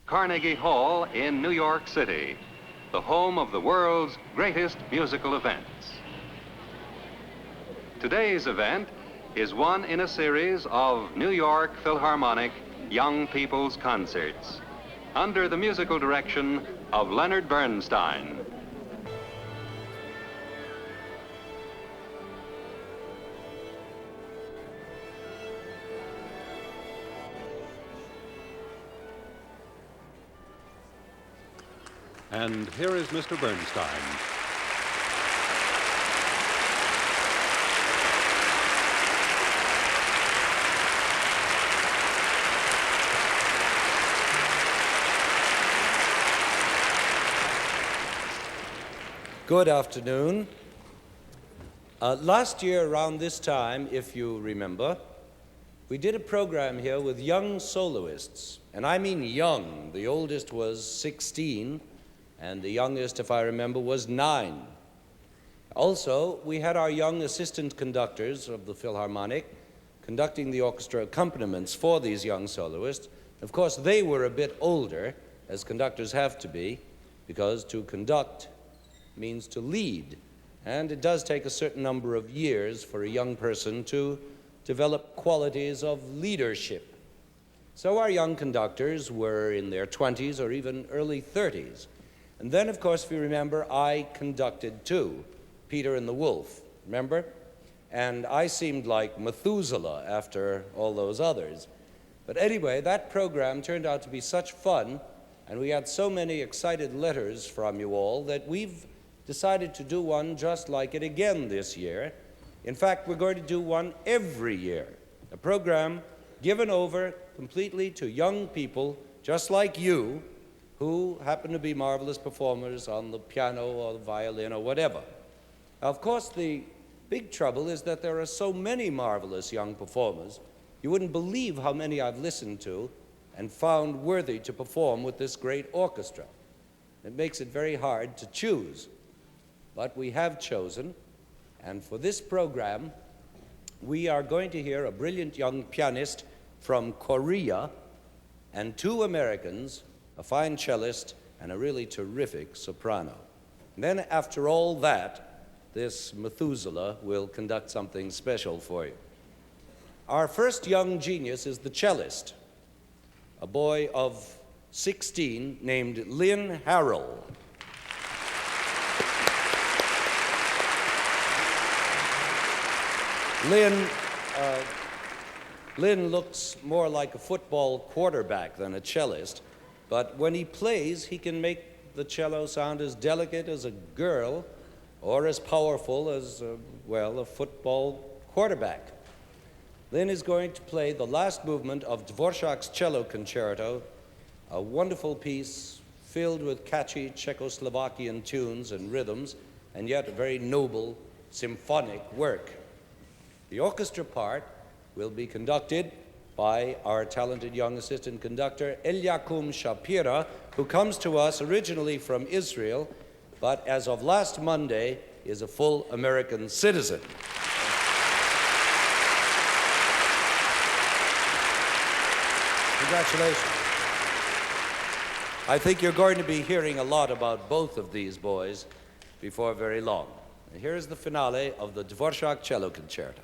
Carnegie Hall in New York City, the home of the world's greatest musical events. Today's event is one in a series of New York Philharmonic Young People's Concerts under the musical direction of Leonard Bernstein. And here is Mr. Bernstein. Good afternoon. Last year around this time, if you remember, we did a program here with young soloists, and I mean young. The oldest was 16, and the youngest, if I remember, was 9. Also, we had our young assistant conductors of the Philharmonic conducting the orchestra accompaniments for these young soloists. Of course, they were a bit older, as conductors have to be, because to conduct means to lead, and it does take a certain number of years for a young person to develop qualities of leadership. So our young conductors were in their 20s or even early 30s. And then, of course, if you remember, I conducted too, Peter and the Wolf, remember? And I seemed like Methuselah after all those others. But anyway, that program turned out to be such fun, and we had so many excited letters from you all that we've decided to do one just like it again this year. In fact, we're going to do one every year, a program given over completely to young people just like you, who happen to be marvelous performers on the piano or the violin or whatever. Now, of course, the big trouble is that there are so many marvelous young performers. You wouldn't believe how many I've listened to and found worthy to perform with this great orchestra. It makes it very hard to choose. But we have chosen, and for this program, we are going to hear a brilliant young pianist from Korea and 2 Americans, a fine cellist, and a really terrific soprano. And then after all that, this Methuselah will conduct something special for you. Our first young genius is the cellist, a boy of 16 named Lynn Harrell. Lynn looks more like a football quarterback than a cellist, but when he plays, he can make the cello sound as delicate as a girl or as powerful as, a football quarterback. Lynn is going to play the last movement of Dvorak's Cello Concerto, a wonderful piece filled with catchy Czechoslovakian tunes and rhythms, and yet a very noble symphonic work. The orchestra part will be conducted by our talented young assistant conductor, Eliakim Shapira, who comes to us originally from Israel, but as of last Monday is a full American citizen. Congratulations. I think you're going to be hearing a lot about both of these boys before very long. And here's the finale of the Dvorak Cello Concerto.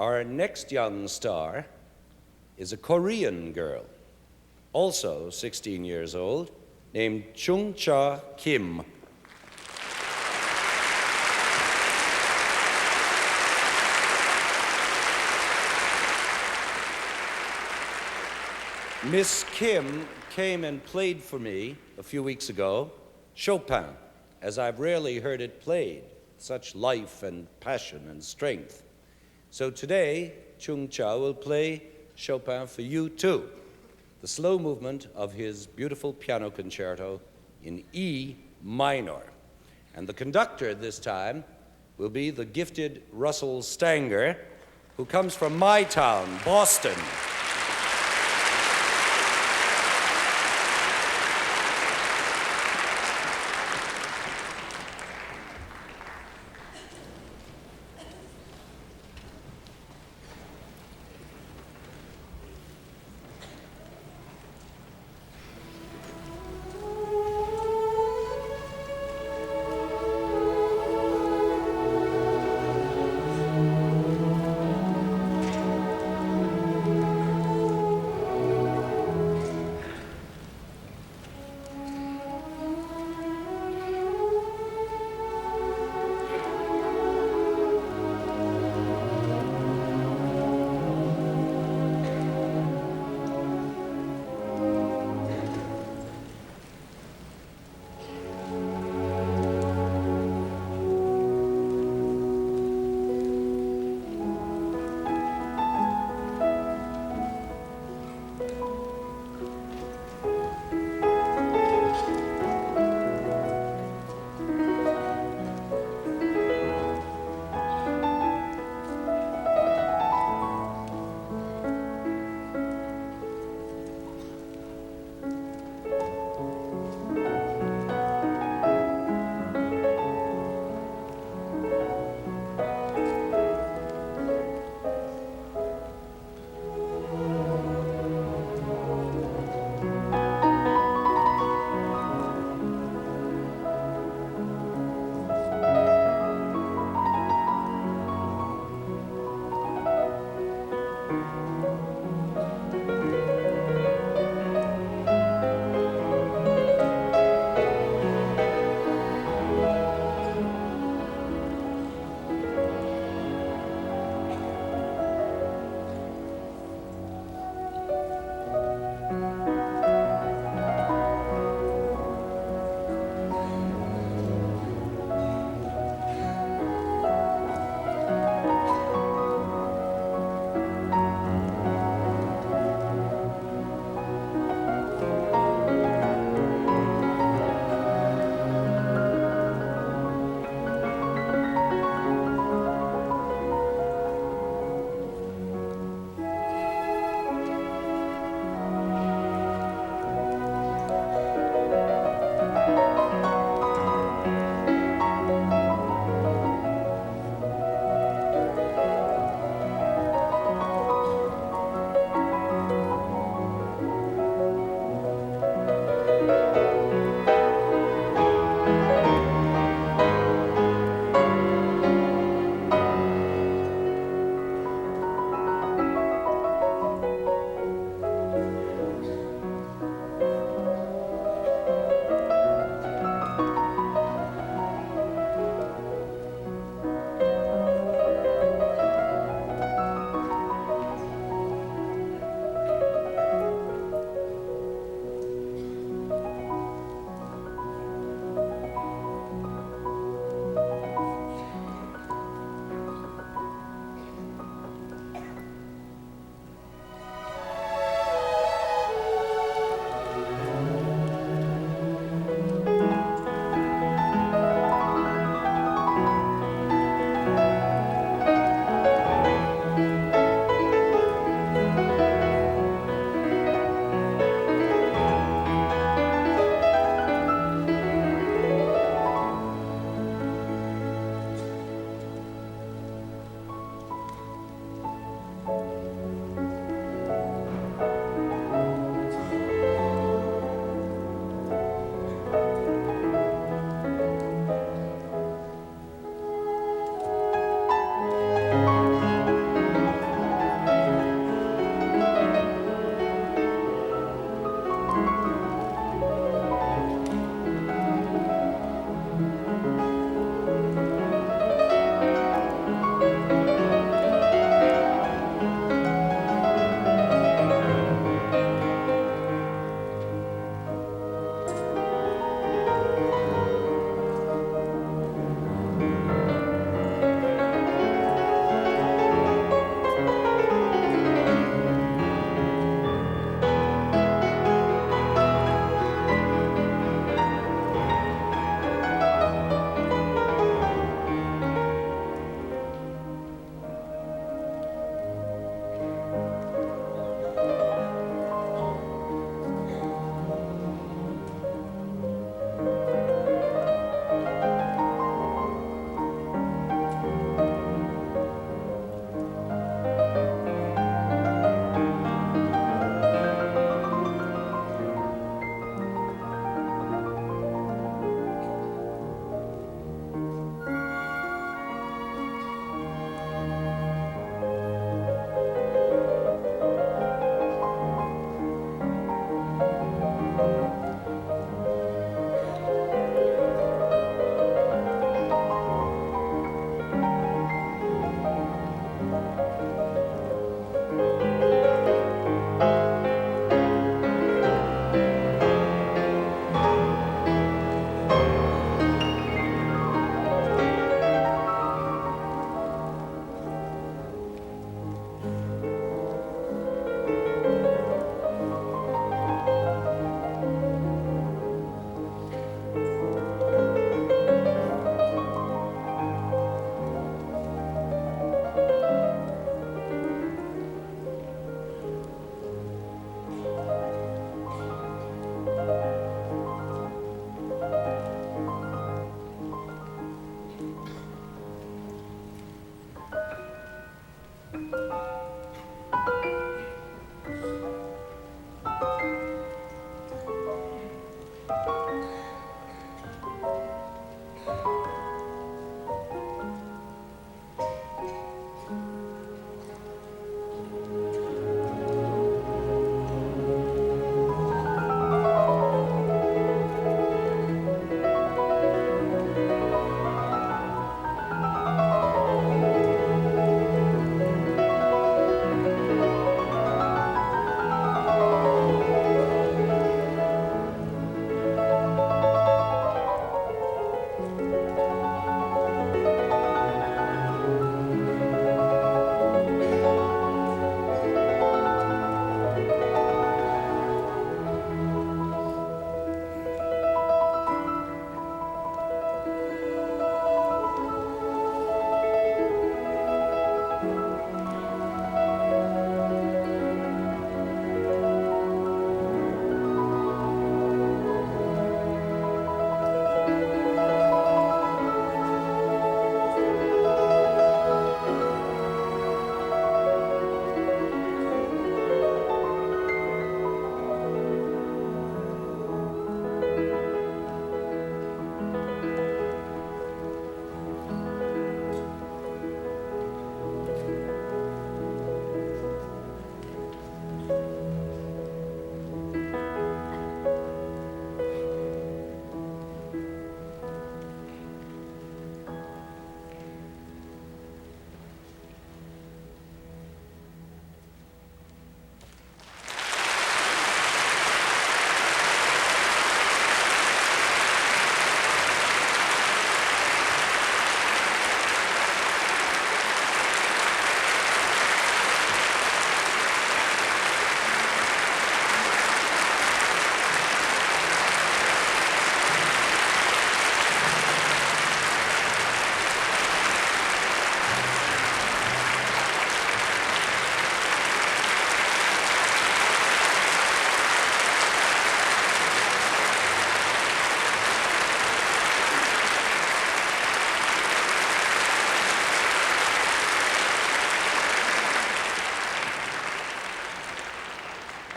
Our next young star is a Korean girl, also 16 years old, named Chung-Cha Kim. Miss Kim came and played for me a few weeks ago Chopin, as I've rarely heard it played, such life and passion and strength. So today, Chung-Cha will play Chopin for you too, the slow movement of his beautiful piano concerto in E minor. And the conductor this time will be the gifted Russell Stanger, who comes from my town, Boston.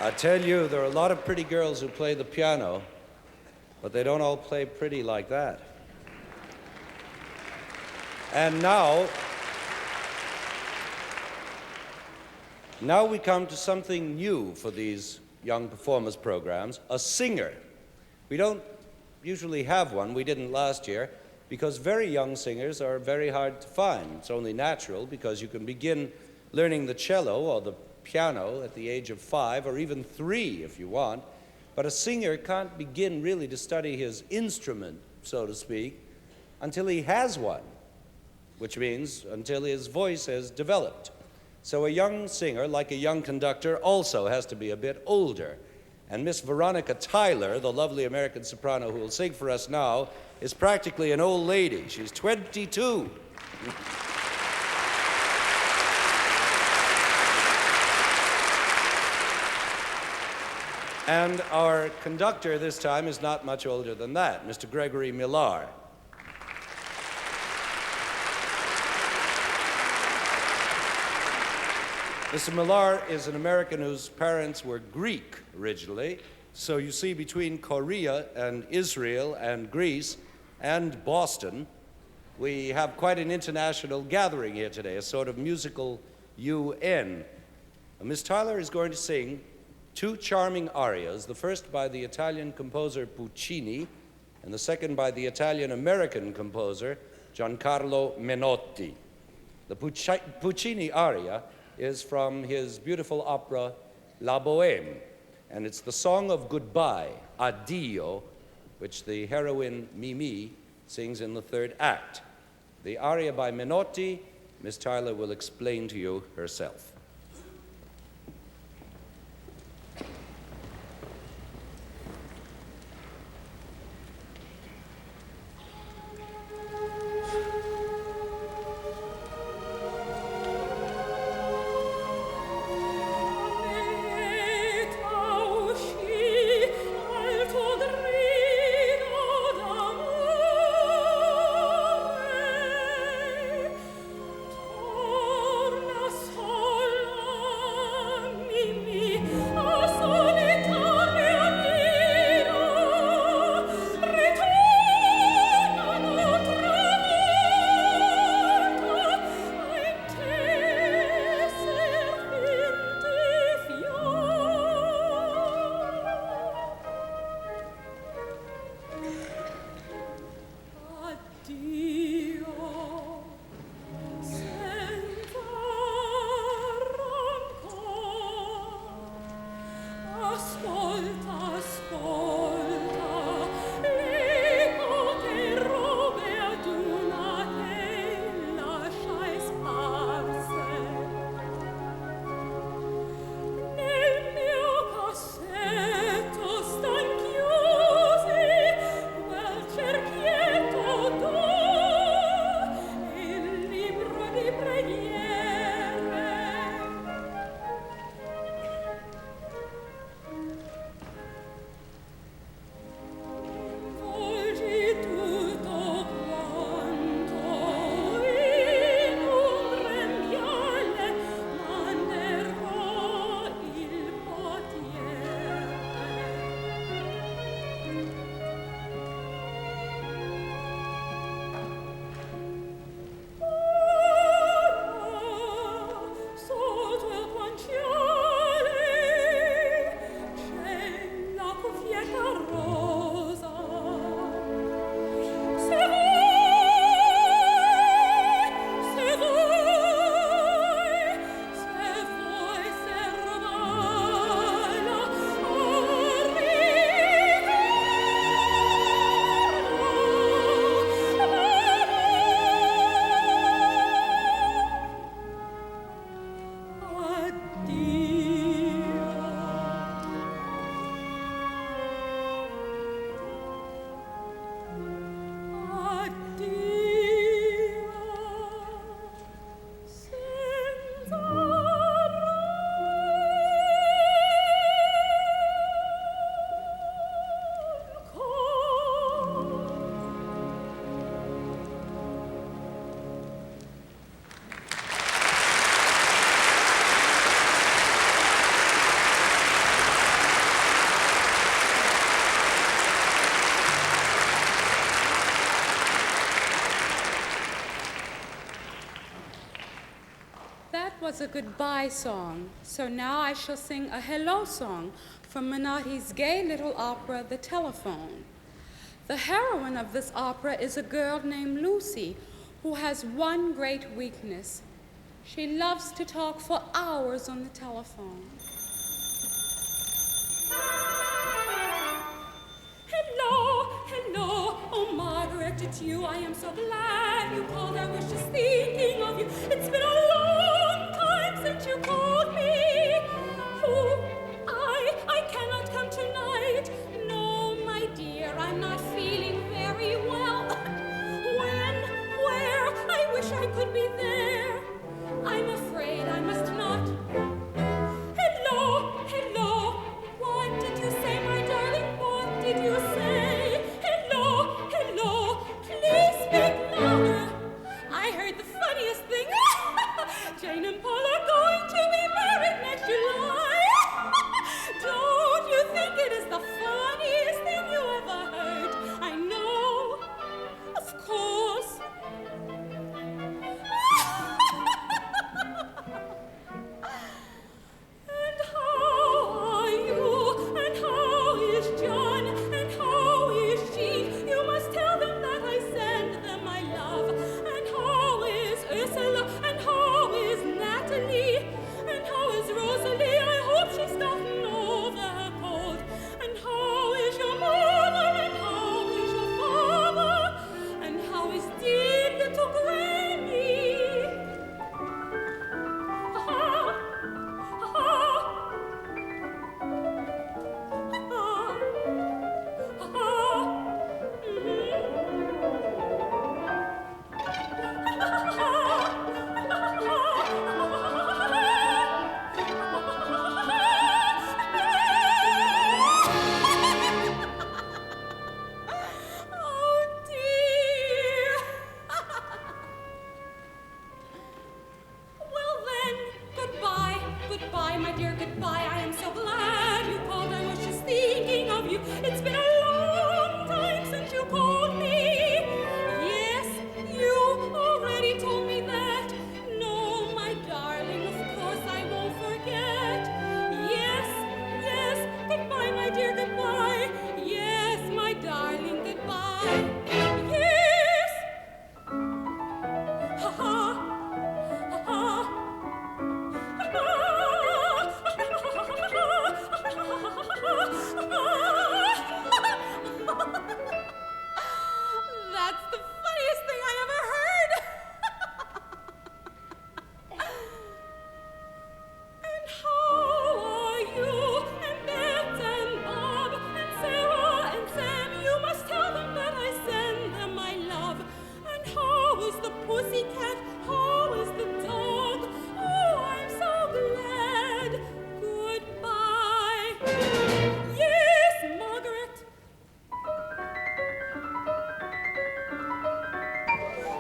I tell you, there are a lot of pretty girls who play the piano, but they don't all play pretty like that. And now we come to something new for these young performers programs, a singer. We don't usually have one, we didn't last year, because very young singers are very hard to find. It's only natural because you can begin learning the cello or the piano at the age of 5 or even 3 if you want, but a singer can't begin really to study his instrument, so to speak, until he has one, which means until his voice has developed. So a young singer, like a young conductor, also has to be a bit older. And Miss Veronica Tyler, the lovely American soprano who will sing for us now, is practically an old lady. She's 22. And our conductor this time is not much older than that, Mr. Gregory Millar. Mr. Millar is an American whose parents were Greek originally. So you see, between Korea and Israel and Greece and Boston, we have quite an international gathering here today, a sort of musical UN. Miss Tyler is going to sing 2 charming arias, the first by the Italian composer Puccini, and the second by the Italian-American composer Giancarlo Menotti. The Puccini aria is from his beautiful opera La Bohème, and it's the song of goodbye, Addio, which the heroine Mimi sings in the 3rd act. The aria by Menotti, Miss Tyler will explain to you herself. Torna sol was a goodbye song, so now I shall sing a hello song from Menotti's gay little opera, The Telephone. The heroine of this opera is a girl named Lucy, who has one great weakness. She loves to talk for hours on the telephone. Hello, hello, oh Margaret, it's you. I am so glad you called. I was just thinking of you. It's been a long time since you called me. Oh, I cannot come tonight. No, my dear, I'm not feeling very well. When, where, I wish I could be there. I'm afraid I must not. Hello, hello, what did you say, my darling? What did you say? Hello, hello, please speak louder. I heard the funniest thing. Jane and Paul are going to be married next July. Don't you think it is the funniest thing you ever heard? I know, of course. And how are you? And how is John? And how is Jean? You must tell them that I send them my love. And how is Ursula? And how is Natalie? And how is Rosalie? I hope she's gotten over her cold. And how is your mother? And how is your father? And how is dear little Granny? Oh dear. Well then, goodbye, goodbye, my dear, goodbye. I am so glad you called. I was just thinking of you. It's been a long time since you called me. Yes, you already told me that. No, my darling, of course I won't forget. Yes, yes, goodbye, my dear, goodbye. Yes, my darling, goodbye. Yes. Ha ha. That's the funniest thing I ever heard. And how are you? And Beth and Bob and Sarah and Sam? You must tell them that I send them my love. And how is the pussycat? How is the dog? Oh, I'm so glad. Goodbye. Yes, Margaret.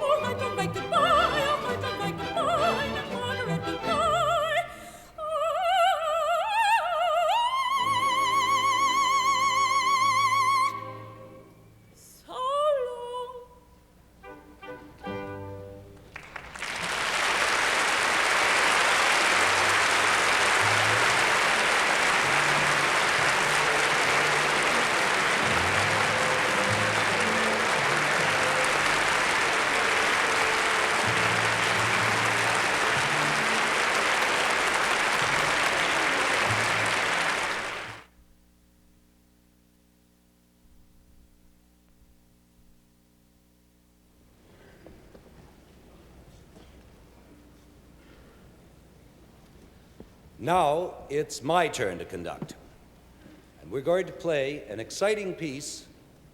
Oh, my dog, right, goodbye. Oh, my dog, right, goodbye. And Margaret, goodbye. So long. Now it's my turn to conduct. And we're going to play an exciting piece,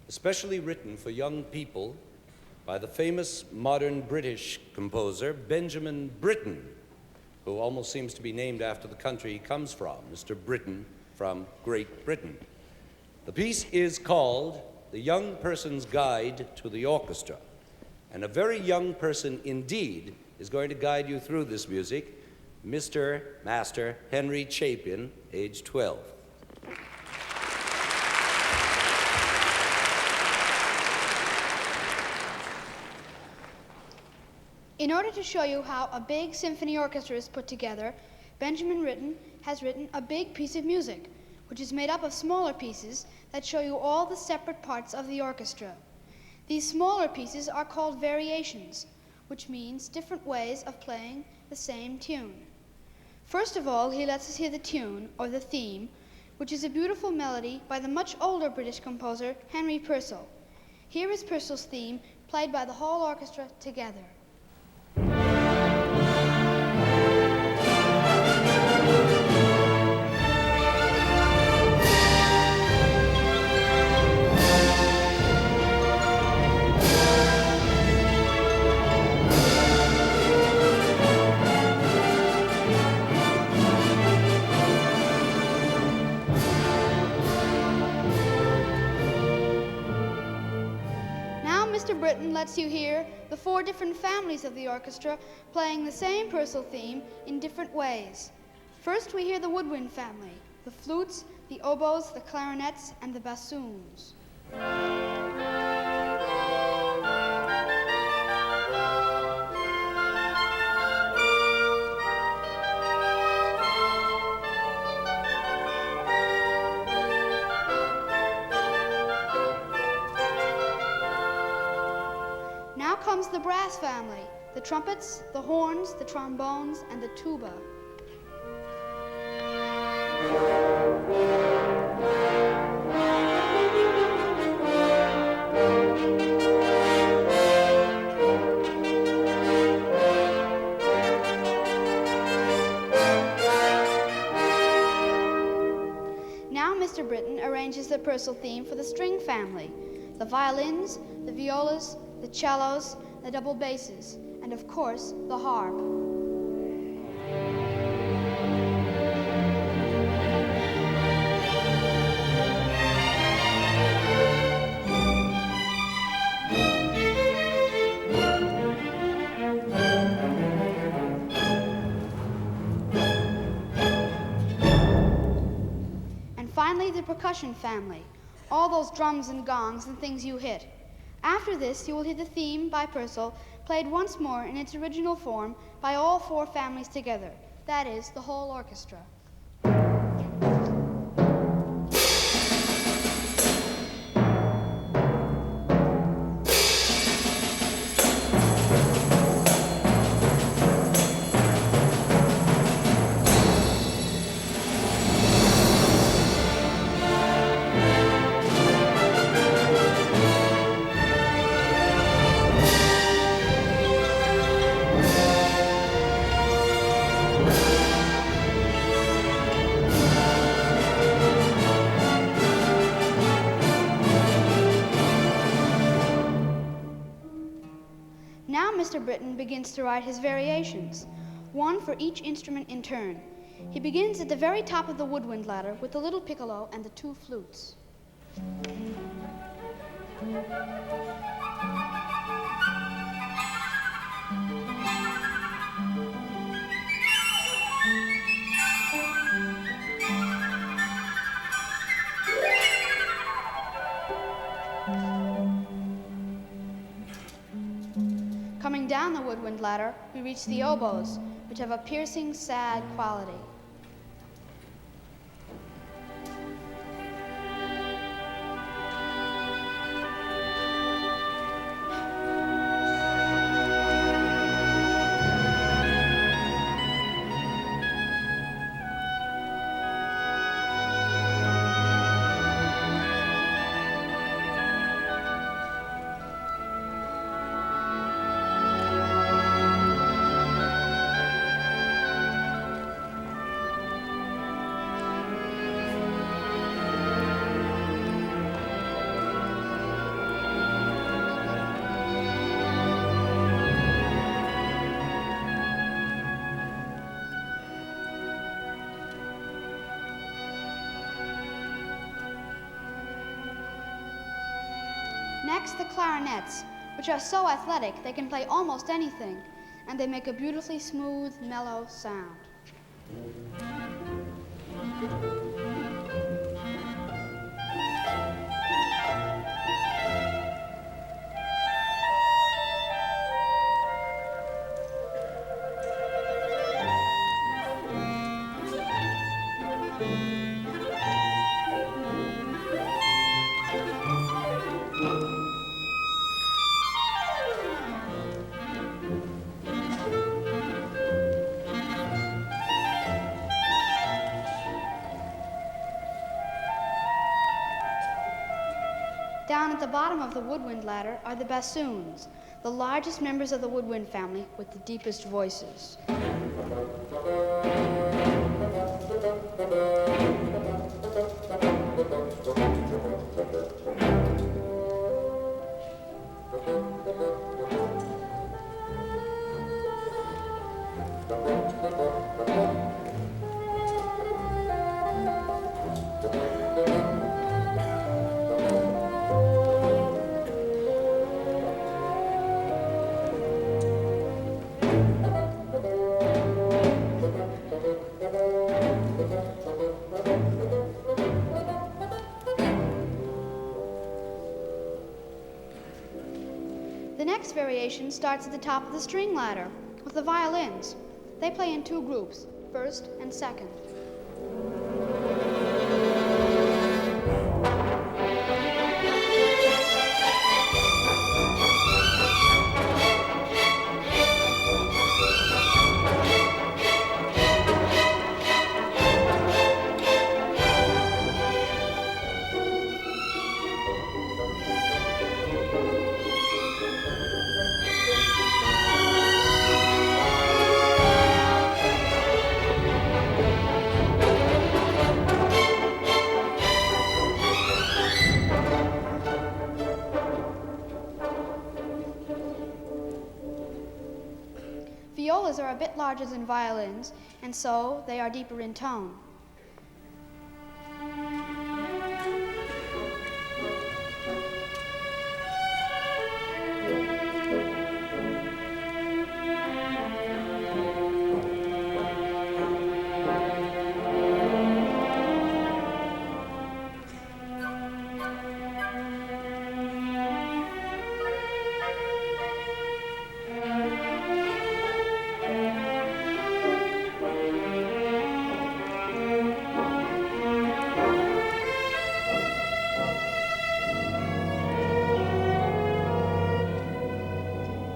especially written for young people, by the famous modern British composer Benjamin Britten, who almost seems to be named after the country he comes from, Mr. Britain from Great Britain. The piece is called The Young Person's Guide to the Orchestra. And a very young person indeed is going to guide you through this music, Mr. Master Henry Chapin, age 12. In order to show you how a big symphony orchestra is put together, Benjamin Britten has written a big piece of music, which is made up of smaller pieces that show you all the separate parts of the orchestra. These smaller pieces are called variations, which means different ways of playing the same tune. First of all, he lets us hear the tune, or the theme, which is a beautiful melody by the much older British composer Henry Purcell. Here is Purcell's theme, played by the whole orchestra together. Mr. Britten lets you hear the 4 different families of the orchestra playing the same Purcell theme in different ways. First, we hear the woodwind family, the flutes, the oboes, the clarinets, and the bassoons. Now comes the brass family, the trumpets, the horns, the trombones, and the tuba. Now Mr. Britten arranges the Purcell theme for the string family, the violins, the violas, the cellos, the double basses, and of course, the harp. And finally, the percussion family, all those drums and gongs and things you hit. After this, you will hear the theme by Purcell played once more in its original form by all 4 families together, that is, the whole orchestra. Now Mr. Britten begins to write his variations, one for each instrument in turn. He begins at the very top of the woodwind ladder with the little piccolo and the 2 flutes. Coming down the woodwind ladder, we reach the oboes, which have a piercing, sad quality. Next, the clarinets, which are so athletic they can play almost anything, and they make a beautifully smooth, mellow sound. Down at the bottom of the woodwind ladder are the bassoons, the largest members of the woodwind family with the deepest voices. The next variation starts at the top of the string ladder with the violins. They play in two groups, first and second. Violas are a bit larger than violins, and so they are deeper in tone.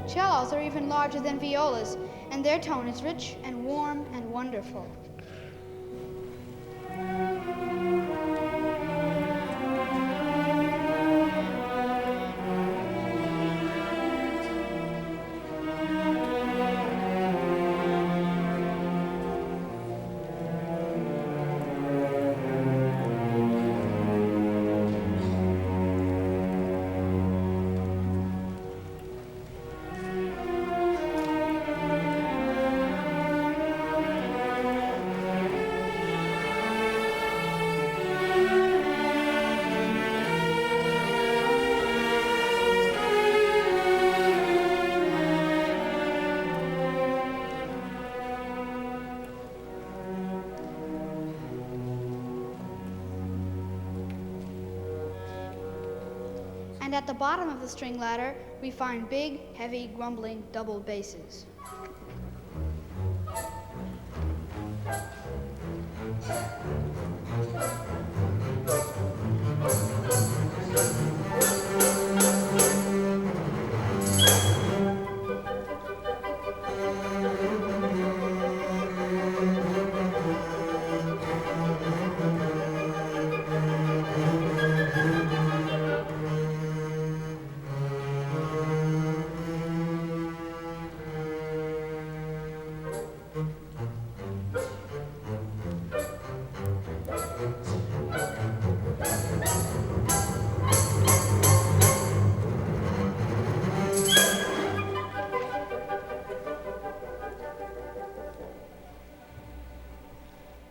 Cellos are even larger than violas, and their tone is rich and warm and wonderful. And at the bottom of the string ladder, we find big, heavy, grumbling double basses.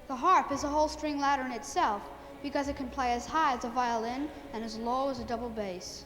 The harp is a whole string ladder in itself because it can play as high as a violin and as low as a double bass.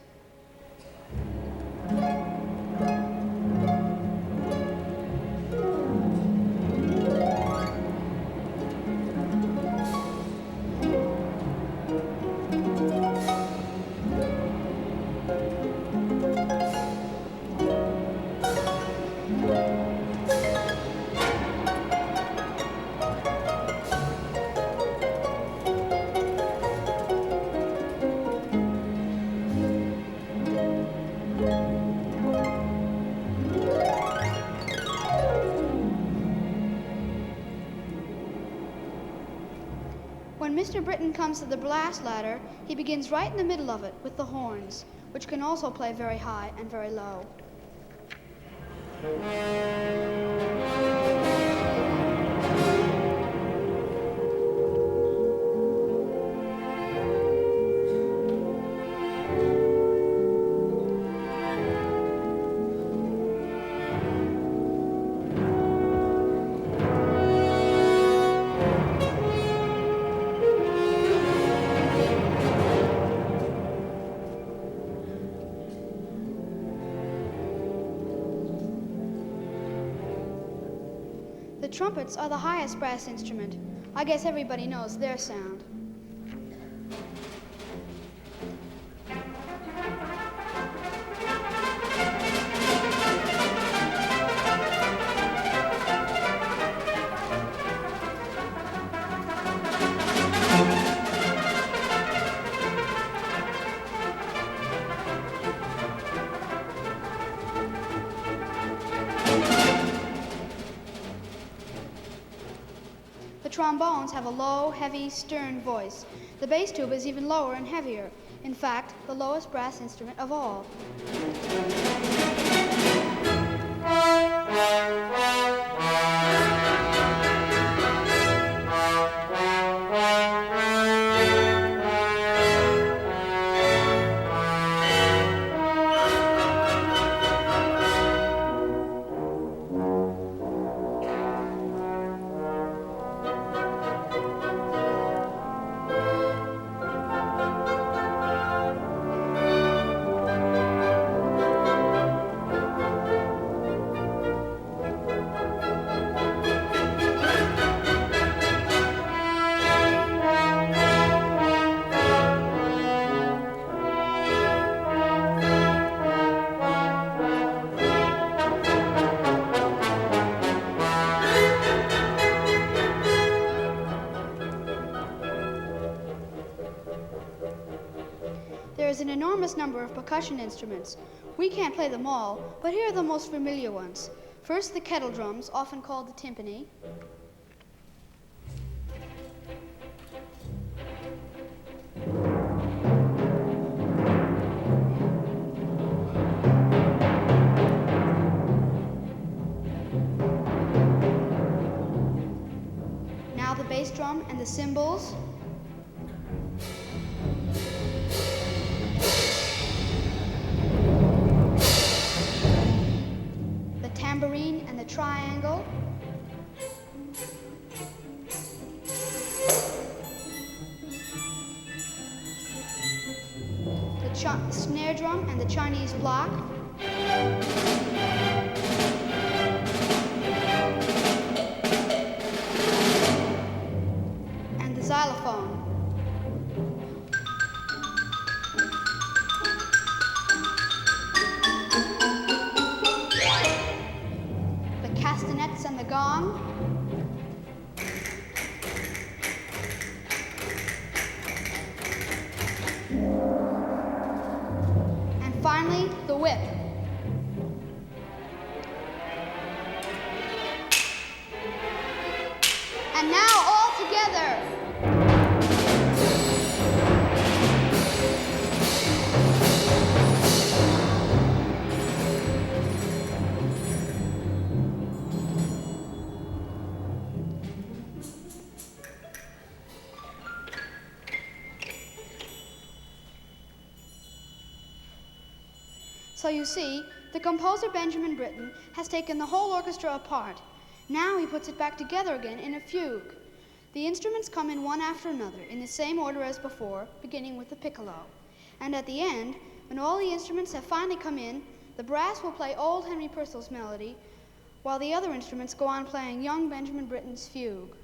Mr. Britton comes to the brass ladder, he begins right in the middle of it with the horns, which can also play very high and very low. The trumpets are the highest brass instrument. I guess everybody knows their sound. The trombones have a low, heavy, stern voice. The bass tube is even lower and heavier. In fact, the lowest brass instrument of all. There is an enormous number of percussion instruments. We can't play them all, but here are the most familiar ones. First, the kettle drums, often called the timpani. Now the bass drum and the cymbals. Tambourine and the triangle. The snare drum and the Chinese block. And the xylophone. Castanets and the gong. And finally, the whip. And now all together. So you see, the composer Benjamin Britten has taken the whole orchestra apart. Now he puts it back together again in a fugue. The instruments come in one after another, in the same order as before, beginning with the piccolo. And at the end, when all the instruments have finally come in, the brass will play old Henry Purcell's melody, while the other instruments go on playing young Benjamin Britten's fugue.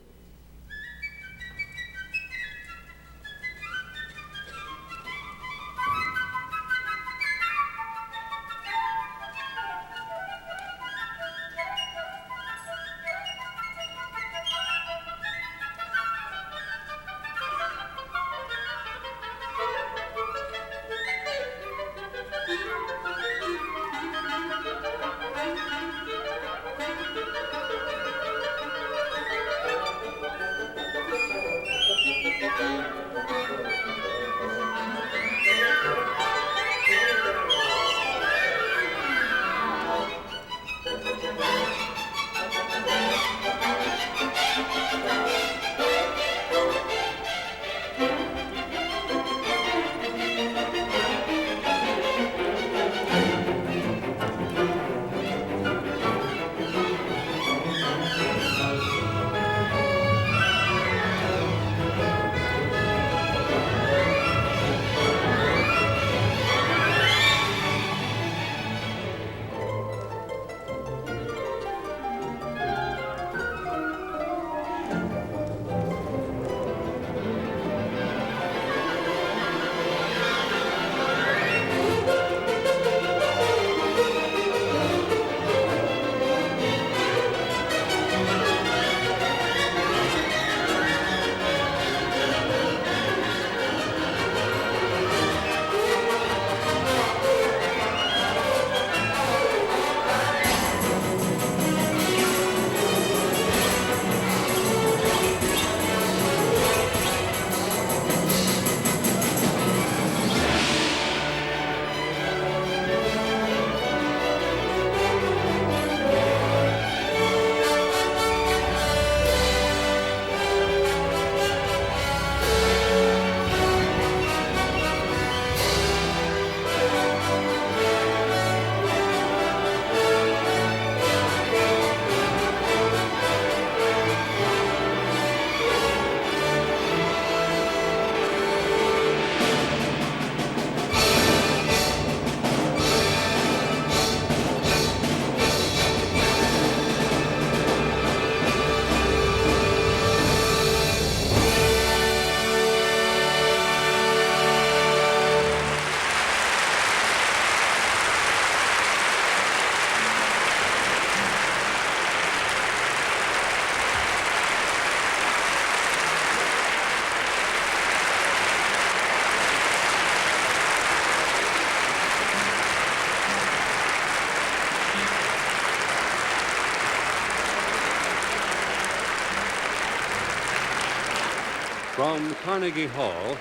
From Carnegie Hall,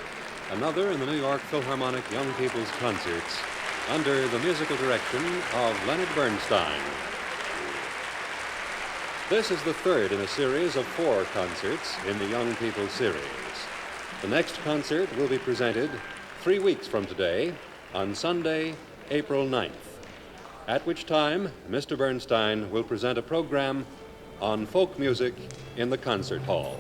another in the New York Philharmonic Young People's Concerts under the musical direction of Leonard Bernstein. This is the third in a series of 4 concerts in the Young People series. The next concert will be presented 3 weeks from today on Sunday, April 9th, at which time Mr. Bernstein will present a program on folk music in the concert hall.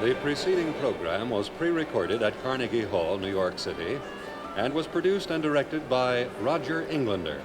The preceding program was pre-recorded at Carnegie Hall, New York City, and was produced and directed by Roger Englander.